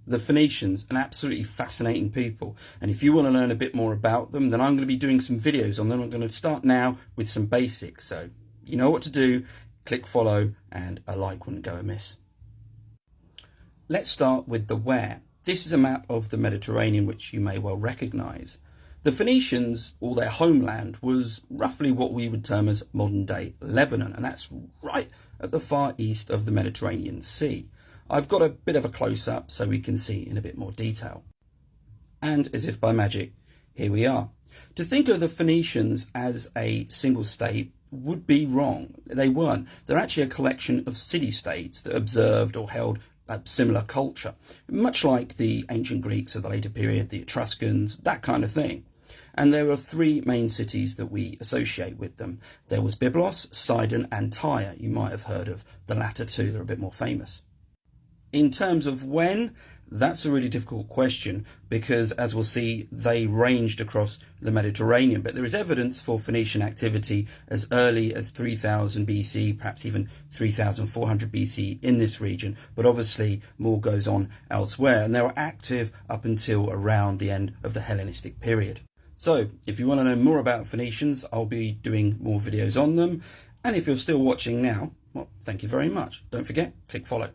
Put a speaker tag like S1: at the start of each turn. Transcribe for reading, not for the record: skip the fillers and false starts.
S1: the Phoenicians, an absolutely fascinating people. And if you want to learn a bit more about them, then I'm going to be doing some videos on them. I'm going to start now with some basics. So you know what to do. Click follow and a like wouldn't go amiss. Let's start with the where. This is a map of the Mediterranean, which you may well recognize. The Phoenicians, or their homeland, was roughly what we would term as modern-day Lebanon, and that's right at the far east of the Mediterranean Sea. I've got a bit of a close-up so we can see in a bit more detail. And as if by magic, here we are. To think of the Phoenicians as a single state would be wrong. They weren't. They're actually a collection of city-states that observed or held a similar culture, much like the ancient Greeks of the later period, the Etruscans, that kind of thing. And there are three main cities that we associate with them. There was Byblos, Sidon and Tyre. You might have heard of the latter two, they're a bit more famous. In terms of when, that's a really difficult question because, as we'll see, they ranged across the Mediterranean, but there is evidence for Phoenician activity as early as 3000 BC, perhaps even 3400 BC in this region, but obviously more goes on elsewhere, and they were active up until around the end of the Hellenistic period. So, if you want to know more about Phoenicians, I'll be doing more videos on them, and if you're still watching now, well, thank you very much. Don't forget, click follow.